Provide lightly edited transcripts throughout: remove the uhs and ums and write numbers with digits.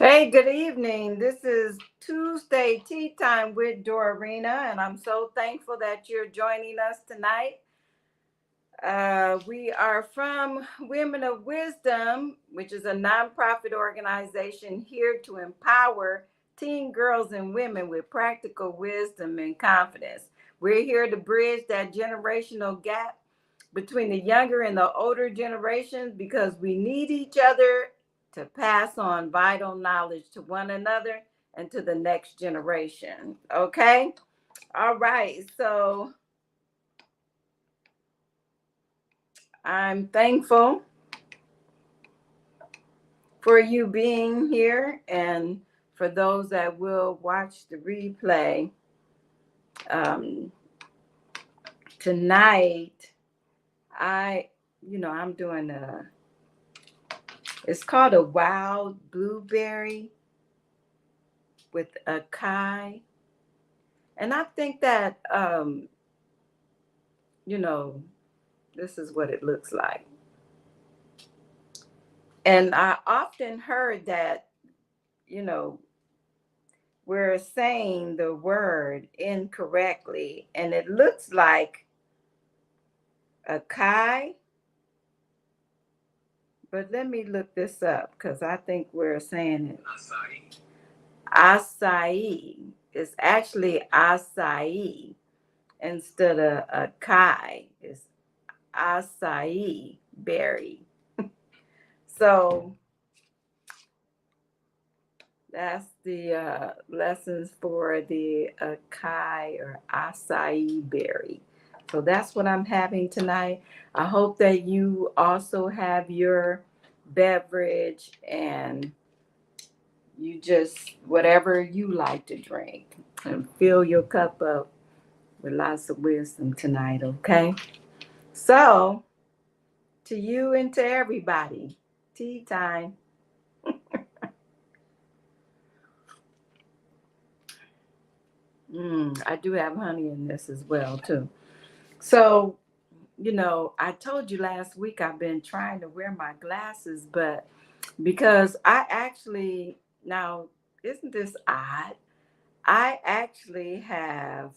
Hey, good evening. This is Tuesday Tea Time with Dorina, and I'm so thankful that you're joining us tonight. We are from Women of Wisdom, which is a nonprofit organization here to empower teen girls and women with practical wisdom and confidence. We're here to bridge that generational gap between the younger and the older generations because we need each other to pass on vital knowledge to one another and to the next generation. Okay? All right. So I'm thankful for you being here, and for those that will watch the replay. Um, Tonight, I, I'm doing it's called a wild blueberry with a kai. And I think that, you know, this is what it looks like. And I often heard that, you know, we're saying the word incorrectly, and it looks like a kai. But let me look this up because I think we're saying it. Acai. It's actually acai instead of a kai. It's acai berry. So that's the lessons for the acai or acai berry. So that's what I'm having tonight. I hope that you also have your beverage and you just, whatever you like to drink, and fill your cup up with lots of wisdom tonight, okay? So, to you and to everybody, tea time. I do have honey in this as well, too. So, I told you last week I've been trying to wear my glasses, but because I actually, now, isn't this odd? I actually have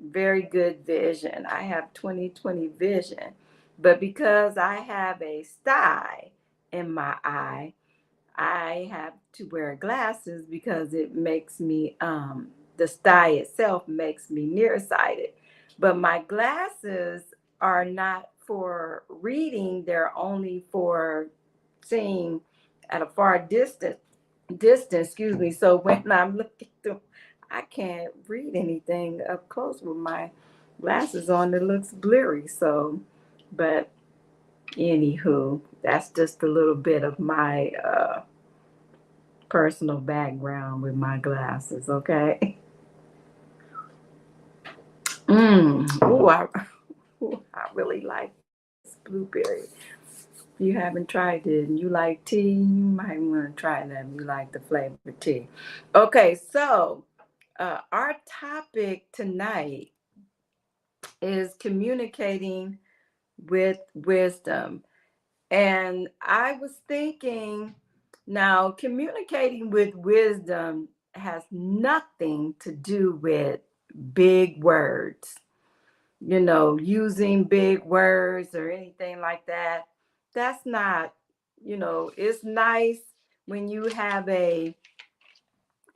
very good vision. I have 20/20 vision. But because I have a sty in my eye, I have to wear glasses because it makes me the sty itself makes me nearsighted. But my glasses are not for reading, they're only for seeing at a far distance, excuse me. So when I'm looking through, I can't read anything up close with my glasses on. It looks blurry. So, but anywho, that's just a little bit of my personal background with my glasses. Okay. Ooh, ooh, I really like this blueberry. If you haven't tried it and you like tea, you might want to try that if you like the flavor tea. Okay, so our topic tonight is communicating with wisdom. And I was thinking, now communicating with wisdom has nothing to do with big words, using big words or anything like that. That's not, it's nice when you have a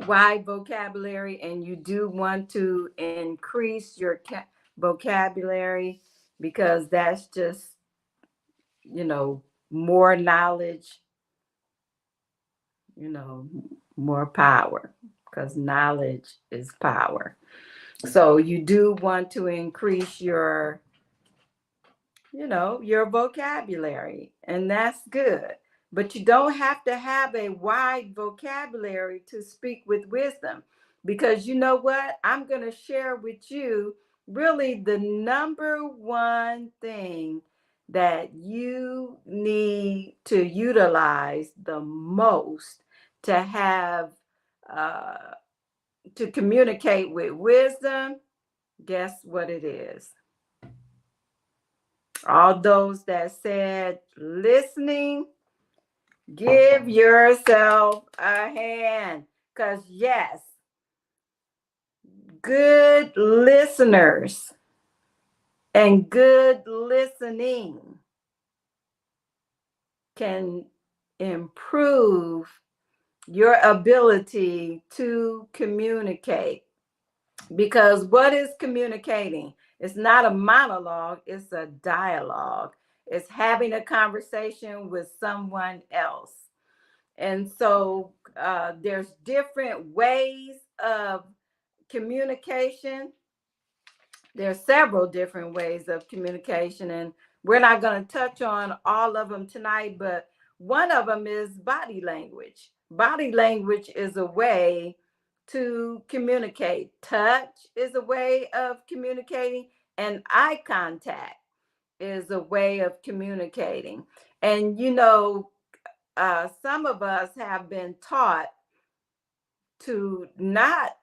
wide vocabulary and you do want to increase your vocabulary because that's just, more knowledge, you know, more power because knowledge is power. So you do want to increase your vocabulary, and that's good. But you don't have to have a wide vocabulary to speak with wisdom, because you know what? I'm going to share with you really the number one thing that you need to utilize the most to have uh, to communicate with wisdom. Guess what it is? All those that said listening, Give yourself a hand. Because, yes, good listeners and good listening can improve your ability to communicate. Because what is communicating? It's not a monologue, it's a dialogue. It's having a conversation with someone else. And so there's different ways of communication. There's several different ways of communication, and we're not going to touch on all of them tonight, but one of them is body language. Body language is a way to communicate. Touch is a way of communicating, and eye contact is a way of communicating. And some of us have been taught to not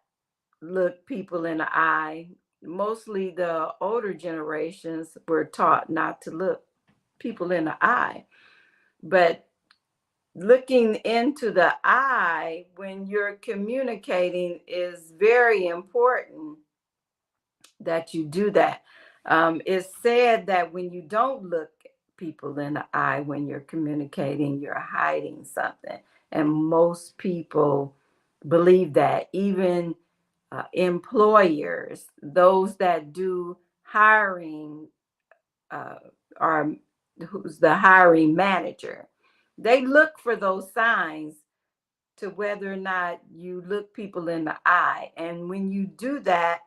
look people in the eye. Mostly the older generations were taught not to look people in the eye. But looking into the eye when you're communicating is very important that you do that. It's said that when you don't look people in the eye when you're communicating, you're hiding something. And most people believe that, even employers, those that do hiring, uh, are who's the hiring manager, they look for those signs to whether or not you look people in the eye. And when you do that,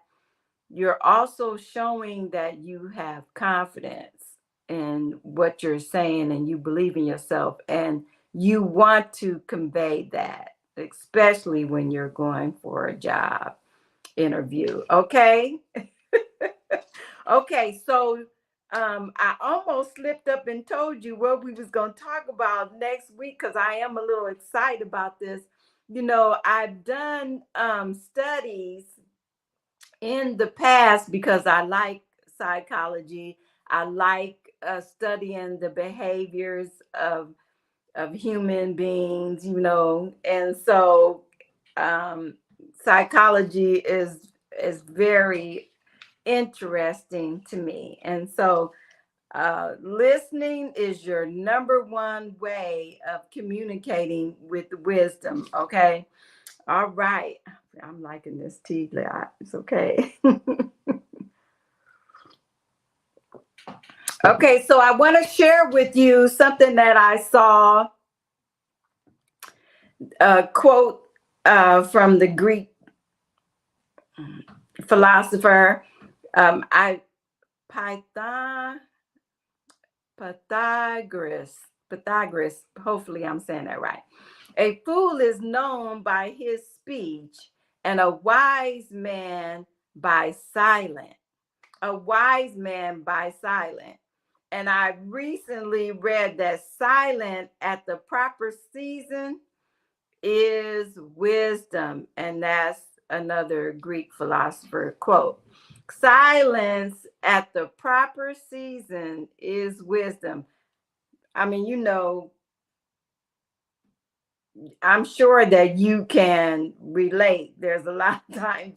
you're also showing that you have confidence in what you're saying and you believe in yourself and you want to convey that, especially when you're going for a job interview. Okay. Okay, so I almost slipped up and told you what we was going to talk about next week because I am a little excited about this. I've done studies in the past because I like psychology. I like studying the behaviors of human beings, and so um, psychology is very interesting to me. And so listening is your number one way of communicating with wisdom. Okay. All right. I'm liking this tea. It's okay. Okay. So I want to share with you something that I saw, a quote from the Greek philosopher. I Python Pythagoras. Hopefully, I'm saying that right. A fool is known by his speech, and a wise man by silence. A wise man by silence. And I recently read that silent at the proper season is wisdom. And that's another Greek philosopher quote. Silence at the proper season is wisdom. I mean, I'm sure that you can relate. There's a lot of times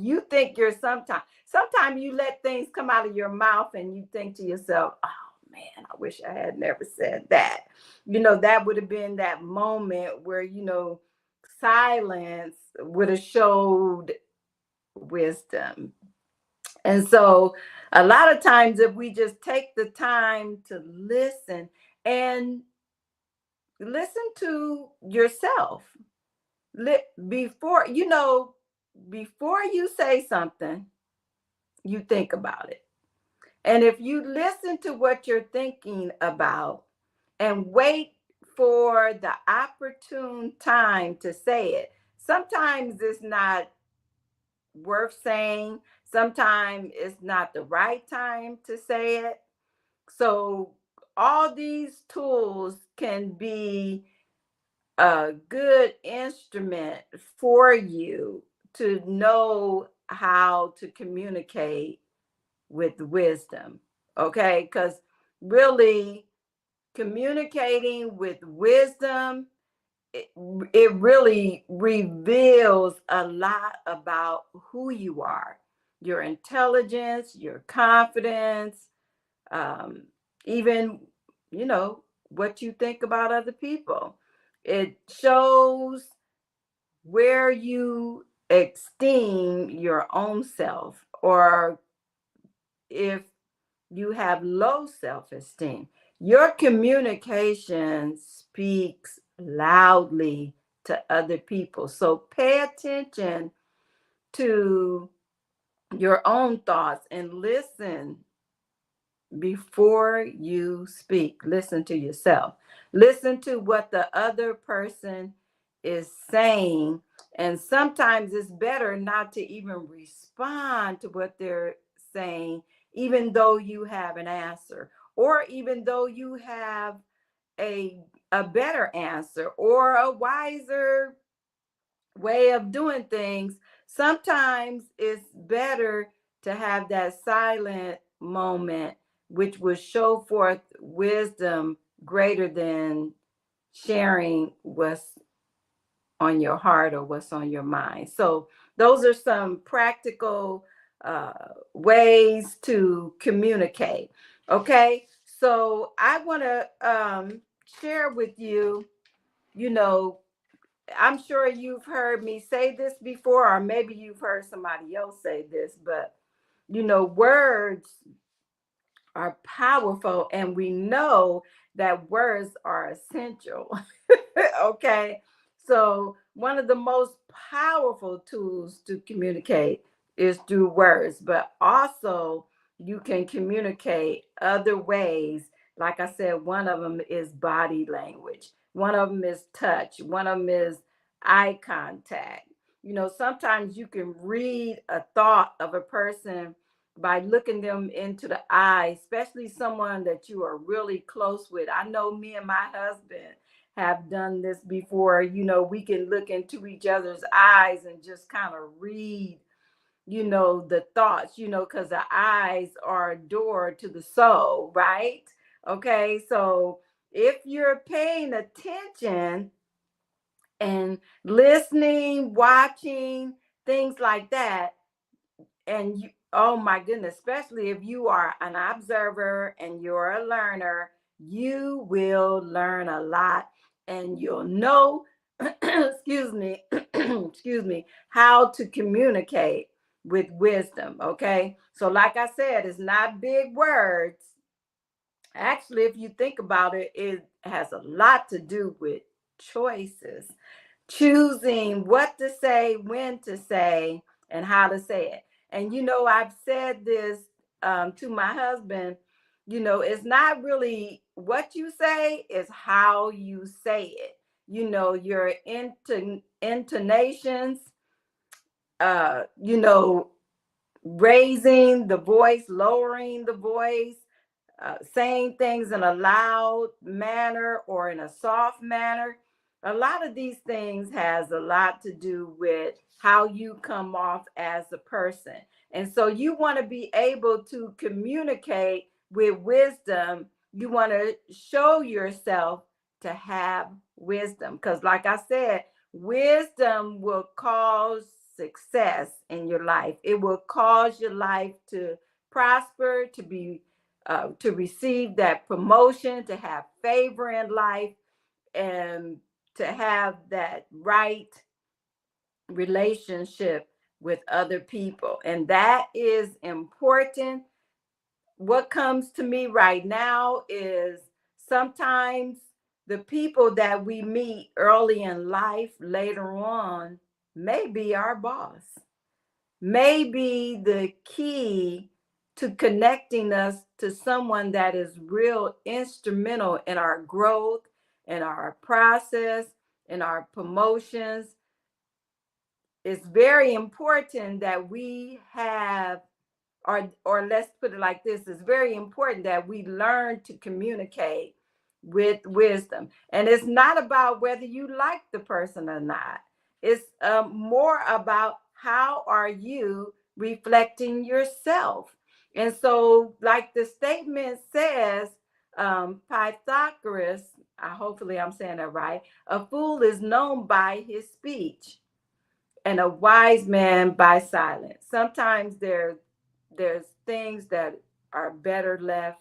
you think you're sometimes you let things come out of your mouth and you think to yourself, oh man, I wish I had never said that. That would have been that moment where, silence would have showed wisdom. And so a lot of times if we just take the time to listen and listen to yourself, before before you say something, you think about it. And if you listen to what you're thinking about and wait for the opportune time to say it, sometimes it's not worth saying, sometimes it's not the right time to say it. So all these tools can be a good instrument for you to know how to communicate with wisdom. Okay. Because really, Communicating with wisdom, it, it really reveals a lot about who you are, your intelligence, your confidence, um, even, you know, what you think about other people. It shows where you esteem your own self, or if you have low self esteem. Your communication speaks loudly to other people. So pay attention to your own thoughts and listen before you speak. Listen to yourself. Listen to what the other person is saying. And sometimes it's better not to even respond to what they're saying, even though you have an answer, or even though you have a, a better answer or a wiser way of doing things. Sometimes it's better to have that silent moment, which will show forth wisdom greater than sharing what's on your heart or what's on your mind. So, those are some practical uh, ways to communicate. Okay. So, I want to share with you, you know, I'm sure you've heard me say this before, or maybe you've heard somebody else say this, but words are powerful, and we know that words are essential. Okay. So, one of the most powerful tools to communicate is through words, but also you can communicate other ways. Like I said, one of them is body language, one of them is touch, one of them is eye contact. Sometimes you can read a thought of a person by looking them into the eye, especially someone that you are really close with. I know me and my husband have done this before. We can look into each other's eyes and just kind of read, the thoughts, because the eyes are a door to the soul, right? Okay, so if you're paying attention and listening, watching, things like that, and you, oh my goodness, especially if you are an observer and you're a learner, you will learn a lot, and you'll know excuse me excuse me, how to communicate with wisdom. Okay, so like I said, it's not big words. Actually, if you think about it, it has a lot to do with choices, choosing what to say, when to say, and how to say it. And I've said this to my husband. It's not really what you say, it's how you say it. Your intonations, uh, you know, raising the voice, lowering the voice, saying things in a loud manner or in a soft manner. A lot of these things has a lot to do with how you come off as a person. And so you want to be able to communicate with wisdom. You want to show yourself to have wisdom, because like I said, wisdom will cause success in your life. It will cause your life to prosper, to receive that promotion, to have favor in life, and to have that right relationship with other people. And that is important. What comes to me right now is sometimes the people that we meet early in life later on may be our boss, may be the key to connecting us to someone that is real instrumental in our growth, in our process, in our promotions. It's very important that we have, or let's put it like this, it's very important that we learn to communicate with wisdom. And it's not about whether you like the person or not. It's more about how are you reflecting yourself. And so, like the statement says, Pythagoras, hopefully I'm saying that right. A fool is known by his speech, and a wise man by silence. Sometimes there's things that are better left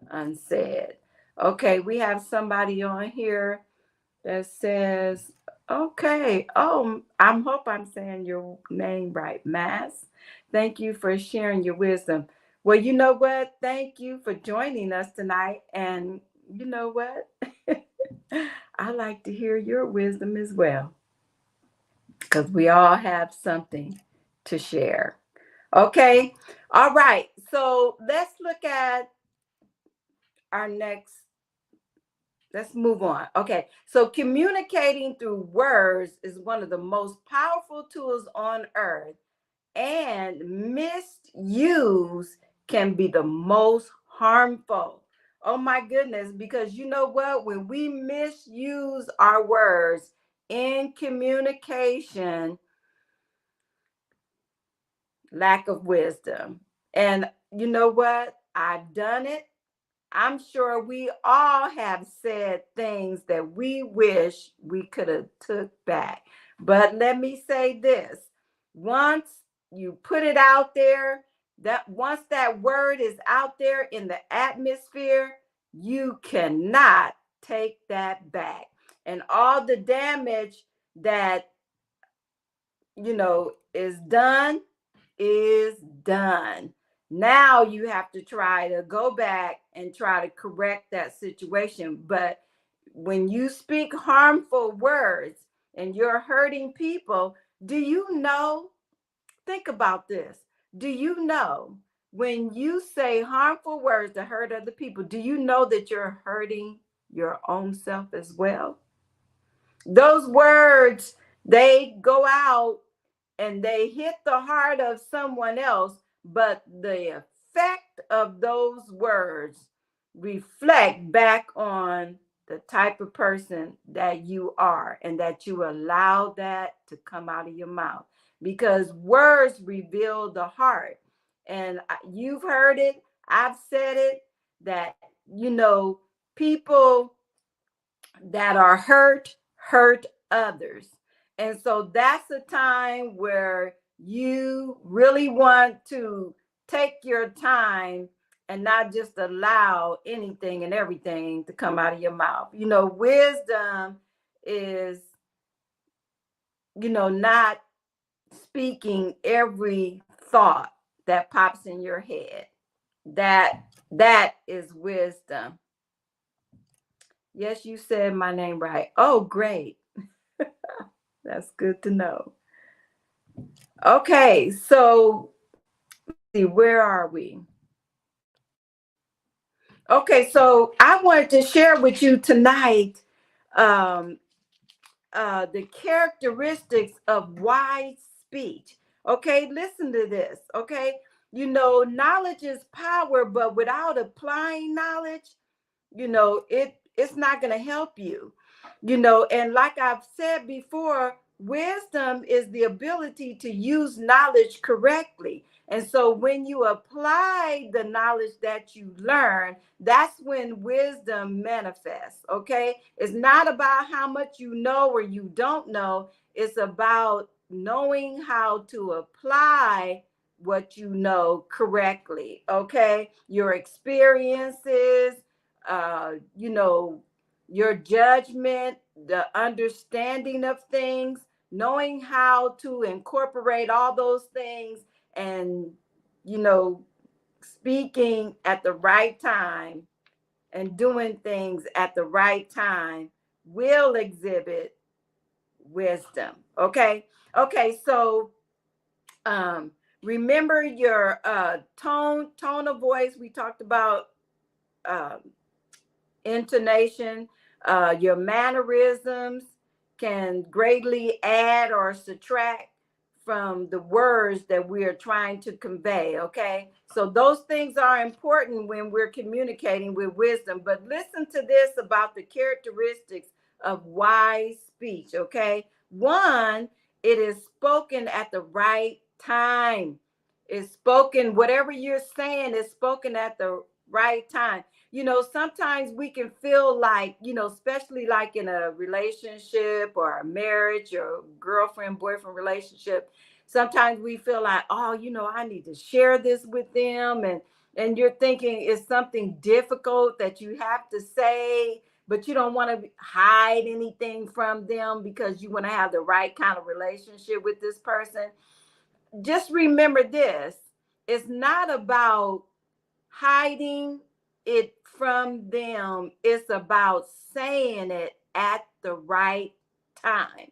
unsaid. Okay, we have somebody on here that says, okay, oh, I hope I'm saying your name right, Mass. Thank you for sharing your wisdom. Well, you know what? Thank you for joining us tonight. And you know what? I like to hear your wisdom as well, because we all have something to share. Okay. All right. So let's look at our next. Let's move on. Okay. So communicating through words is one of the most powerful tools on earth, and misuse can be the most harmful. Oh my goodness. Because you know what? When we misuse our words in communication, lack of wisdom. And you know what? I've done it. I'm sure we all have said things that we wish we could have took back. But let me say this. Once you put it out there, that once that word is out there in the atmosphere, you cannot take that back. And all the damage that is done is done. Now you have to try to go back and try to correct that situation. But when you speak harmful words and you're hurting people, do you know? Think about this. Do you know when you say harmful words to hurt other people, do you know that you're hurting your own self as well? Those words, they go out and they hit the heart of someone else, but the effect of those words reflect back on the type of person that you are, and that you allow that to come out of your mouth, because words reveal the heart. And you've heard it, I've said it, that people that are hurt others. And so that's a time where you really want to take your time and not just allow anything and everything to come out of your mouth. Wisdom is, not speaking every thought that pops in your head. That is wisdom. Yes, you said my name right. Oh, great. That's good to know. Okay, so let's see, where are we? Okay, so I wanted to share with you tonight um, the characteristics of wise speech. Okay, listen to this. Okay, knowledge is power, but without applying knowledge, it's not going to help you. And like I've said before, wisdom is the ability to use knowledge correctly. And so when you apply the knowledge that you learn, that's when wisdom manifests. Okay, it's not about how much you know or you don't know. It's about knowing how to apply what you know correctly. Okay, your experiences, uh, you know, your judgment, the understanding of things, knowing how to incorporate all those things, and, you know, speaking at the right time and doing things at the right time will exhibit wisdom. Okay. Okay. So, um, remember your tone of voice. We talked about um, intonation, your mannerisms can greatly add or subtract from the words that we are trying to convey. Okay, so those things are important when we're communicating with wisdom. But listen to this about the characteristics of wise speech. Okay, one, it is spoken at the right time. It's spoken, whatever you're saying is spoken at the right time. Sometimes we can feel like, especially like in a relationship or a marriage or girlfriend, boyfriend relationship, sometimes we feel like, oh, I need to share this with them. And you're thinking it's something difficult that you have to say, but you don't want to hide anything from them because you want to have the right kind of relationship with this person. Just remember this: it's not about hiding it from them, it's about saying it at the right time.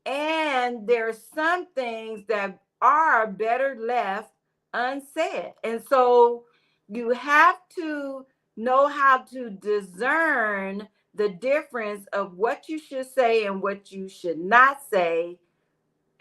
And there's some things that are better left unsaid. And so you have to know how to discern the difference of what you should say and what you should not say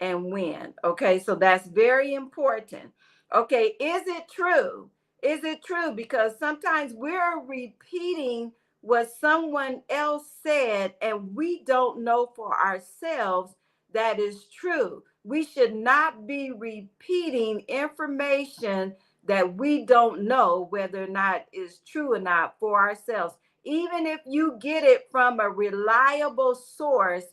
and when. Okay, so that's very important. Okay, is it true? Is it true? Because sometimes we're repeating what someone else said and we don't know for ourselves that is true. We should not be repeating information that we don't know whether or not is true or not for ourselves. Even if you get it from a reliable source,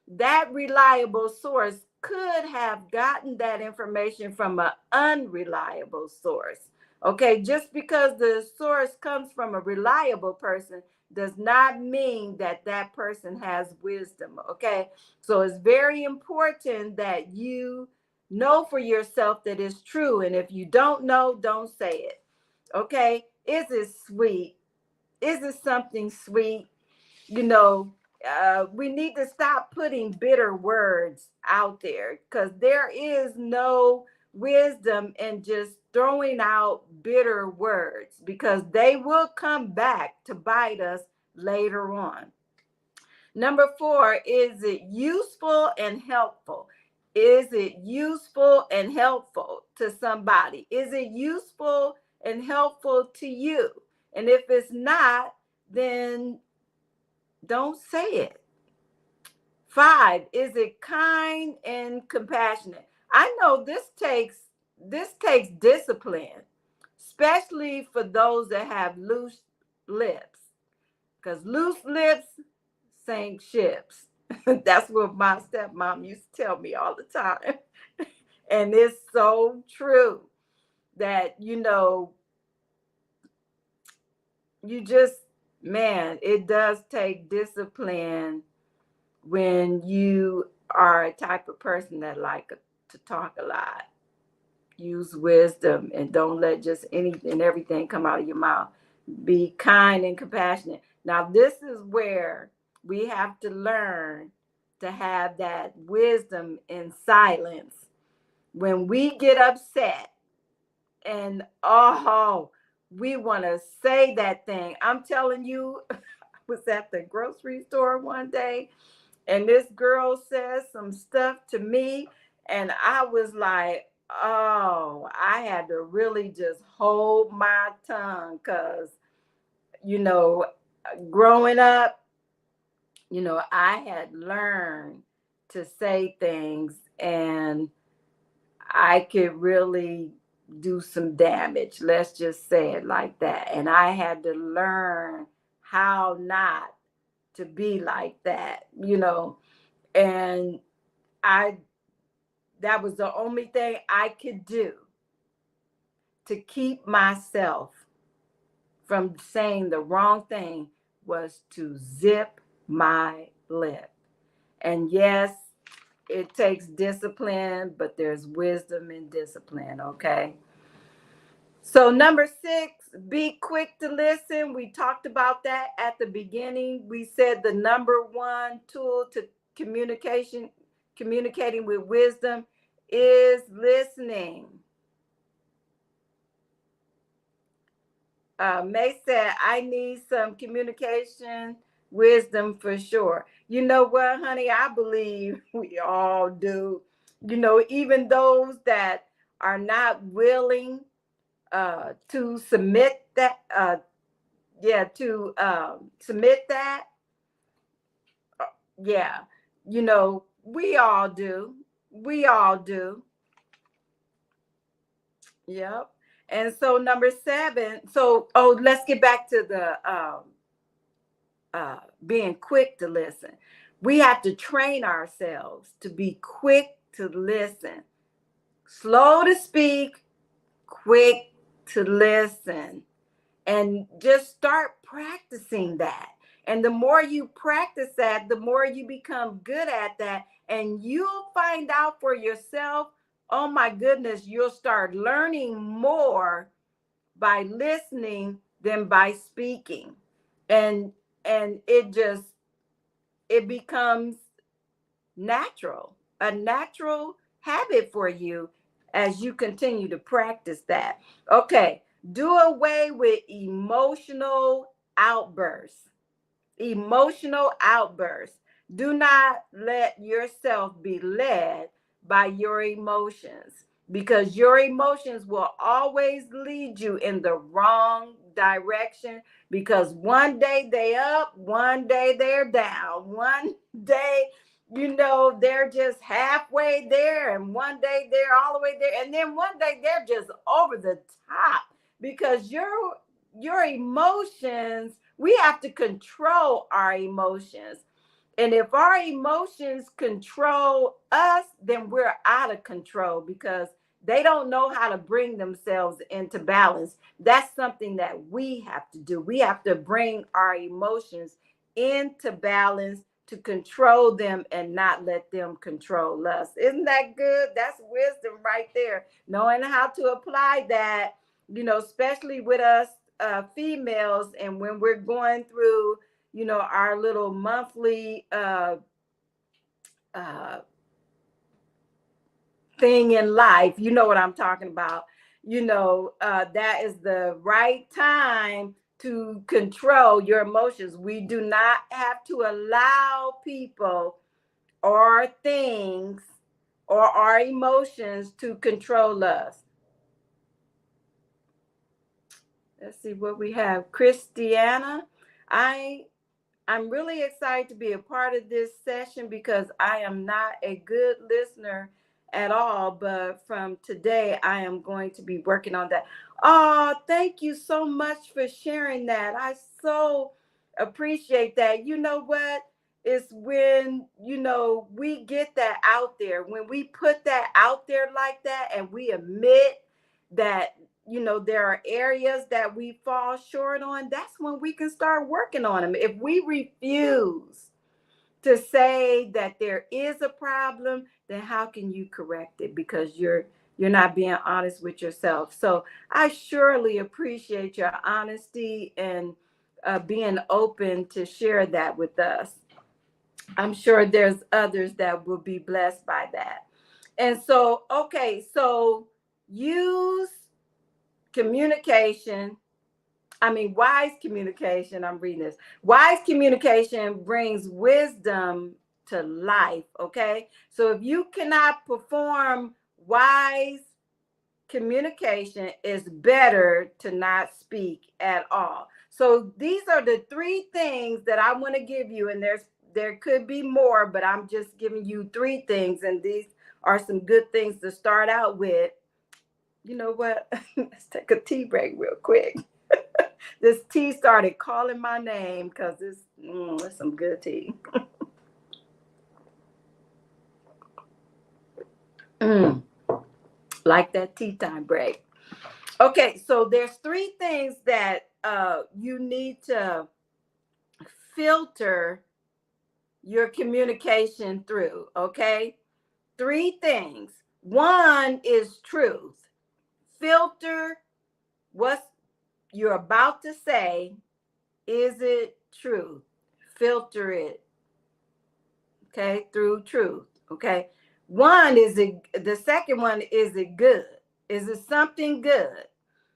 that reliable source could have gotten that information from an unreliable source. Okay, just because the source comes from a reliable person does not mean that that person has wisdom. Okay, so it's very important that you know for yourself that it's true. And if you don't know, don't say it. Okay, is it sweet? Is it something sweet? you know, we need to stop putting bitter words out there because there is no wisdom in just throwing out bitter words because they will come back to bite us later on. Number four, is it useful and helpful? Is it useful and helpful to somebody? Is it useful and helpful to you? And if it's not, then don't say it. Five, is it kind and compassionate? I know this takes discipline, especially for those that have loose lips, because loose lips sink ships. That's what my stepmom used to tell me all the time. And it's so true that, you just, man, it does take discipline when you are a type of person that like to talk a lot. Use wisdom and don't let just anything and everything come out of your mouth. Be kind and compassionate. Now, this is where we have to learn to have that wisdom in silence. When we get upset and we want to say that thing. I'm telling you, I was at the grocery store one day and this girl says some stuff to me, and I was like, oh, I had to really just hold my tongue because, you know, growing up, I had learned to say things and I could really do some damage. Let's just say it like that. And I had to learn how not to be like that, and I that was the only thing I could do to keep myself from saying the wrong thing was to zip my lip. And yes, it takes discipline, but there's wisdom in discipline, okay? So number six, be quick to listen. We talked about that at the beginning. We said the number one tool to communication, communicating with wisdom is listening. May said, I need some communication wisdom for sure. You know what, honey? I believe we all do. Even those that are not willing to submit that, to submit that, yeah, we all do. We all do. Yep. And so number 7, so let's get back to the being quick to listen. We have to train ourselves to be quick to listen, slow to speak, quick to listen, and just start practicing that. And the more you practice that, the more you become good at that. And you'll find out for yourself, oh my goodness, you'll start learning more by listening than by speaking. And it becomes natural, a natural habit for you as you continue to practice that. Okay, do away with emotional outbursts. Emotional outbursts. Do not let yourself be led by your emotions, because your emotions will always lead you in the wrong direction, because one day they up, one day they're down, one day they're just halfway there, and one day they're all the way there, and then one day they're just over the top, because your emotions, we have to control our emotions. And if our emotions control us, then we're out of control, because they don't know how to bring themselves into balance. That's something that we have to do. We have to bring our emotions into balance, to control them and not let them control us. Isn't that good? That's wisdom right there. Knowing how to apply that, especially with us females, and when we're going through, our little monthly uh, thing in life. You know what I'm talking about. That is the right time to control your emotions. We do not have to allow people or things or our emotions to control us. Let's see what we have. Christiana, I'm really excited to be a part of this session, because I am not a good listener at all, but from today I am going to be working on that. Oh, thank you so much for sharing that. I so appreciate that. You know what? It's when, we get that out there, when we put that out there like that, and we admit that there are areas that we fall short on, that's when we can start working on them. If we refuse to say that there is a problem, then how can you correct it? Because you're not being honest with yourself. So I surely appreciate your honesty and being open to share that with us. I'm sure there's others that will be blessed by that. And so, okay, so use communication. Wise communication. I'm reading this. Wise communication brings wisdom to life. Okay. So if you cannot perform wise communication, it's better to not speak at all. So these are the 3 things that I want to give you. And there could be more, but I'm just giving you 3 things. And these are some good things to start out with. You know what? Let's take a tea break real quick. This tea started calling my name, because it's some good tea. Like that tea time break. Okay, so there's 3 things that you need to filter your communication through. Okay, 3 things. 1 is truth. Filter what you're about to say. Is it true? Filter it, okay, through truth. Okay. The second one, is it good? Is it something good?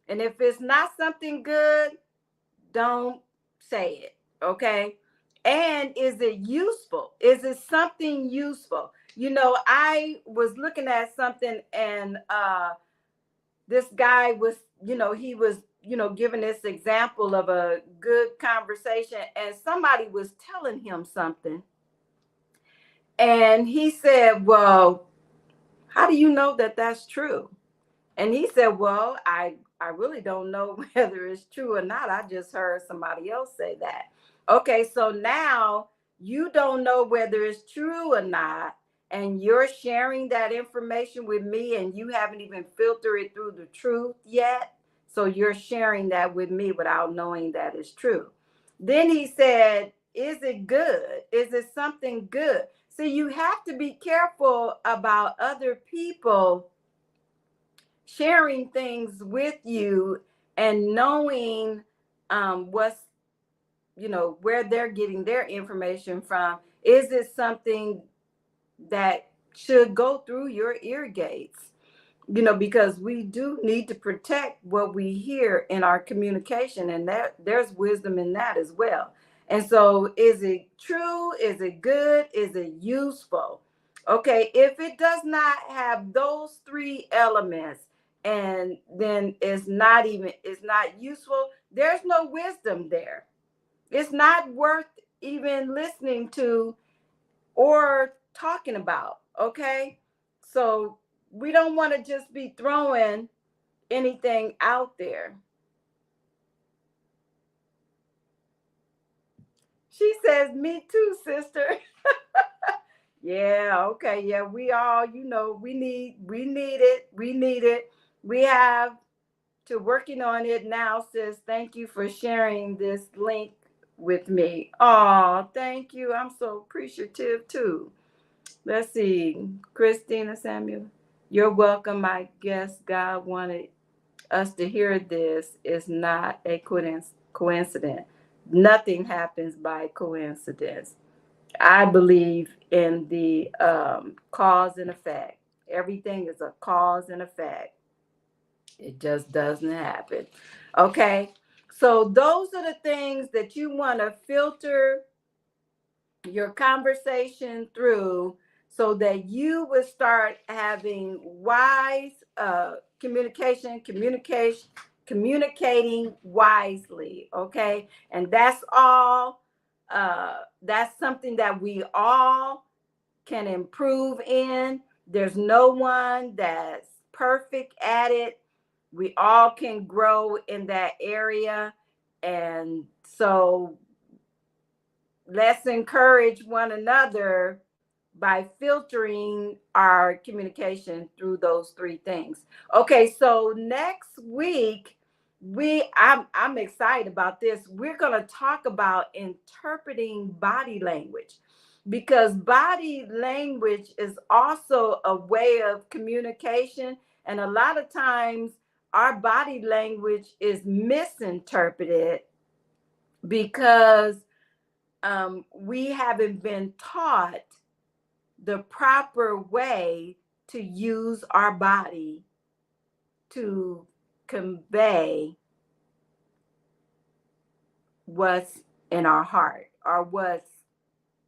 And if it's not something good, don't say it. Okay. And is it useful? Is it something useful? I was looking at something, and this guy was, he was, giving this example of a good conversation, and somebody was telling him something. And he said, well, how do you know that that's true? And he said, well, I really don't know whether it's true or not. I just heard somebody else say that. Okay, so now you don't know whether it's true or not. And you're sharing that information with me, and you haven't even filtered it through the truth yet. So you're sharing that with me without knowing that it's true. Then he said, is it good? Is it something good? So you have to be careful about other people sharing things with you and knowing what's, where they're getting their information from. Is it something that should go through your ear gates? Because we do need to protect what we hear in our communication, and that there's wisdom in that as well. And so, is it true? Is it good? Is it useful? Okay, if it does not have those three elements, and then it's not useful, there's no wisdom there. It's not worth even listening to or talking about. Okay, so we don't want to just be throwing anything out there. She says, me too, sister. Yeah, okay, yeah, we all, we need it, we have to working on it now. Sis, thank you for sharing this link with me. Oh, thank you, I'm so appreciative too. Let's see, Christina Samuel, you're welcome. I guess God wanted us to hear this. Is not a coincidence. Nothing happens by coincidence. I believe in the cause and effect. Everything is a cause and effect. It just doesn't happen. Okay. So those are the things that you want to filter your conversation through, so that you would start having wise communicating wisely. Okay, and that's all. That's something that we all can improve in. There's no one that's perfect at it. We all can grow in that area. And so let's encourage one another by filtering our communication through those three things. Okay, so next week I'm excited about this. We're going to talk about interpreting body language, because body language is also a way of communication, and a lot of times our body language is misinterpreted because we haven't been taught the proper way to use our body to convey what's in our heart, or what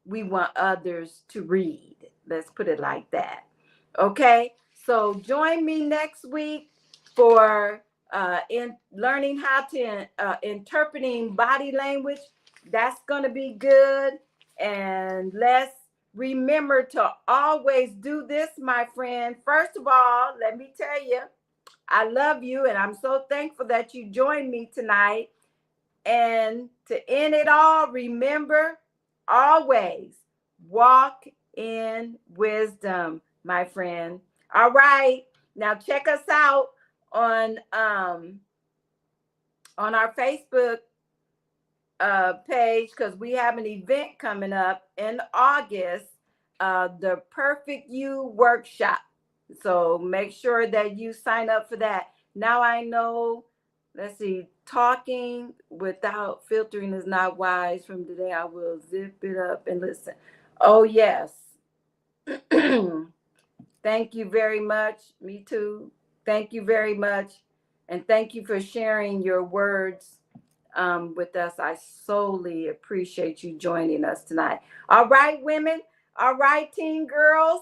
we want others to read. Let's put it like that. Okay, so join me next week for in learning how to interpreting body language. That's going to be good. And let's remember to always do this, my friend. First of all, let me tell you, I love you, and I'm so thankful that you joined me tonight. And to end it all, remember, always walk in wisdom, my friend. All right. Now check us out on our Facebook page, because we have an event coming up in August, the Perfect You Workshop. So make sure that you sign up for that. Now I know, let's see, talking without filtering is not wise. From today, I will zip it up and listen. Oh, yes. Thank you very much. Me too. Thank you very much. And thank you for sharing your words with us. I solely appreciate you joining us tonight. All right, women. All right, teen girls.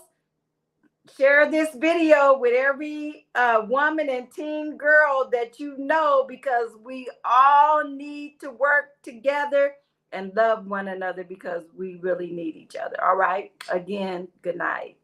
Share this video with every woman and teen girl that you know, because we all need to work together and love one another, because we really need each other. All right. Again, good night.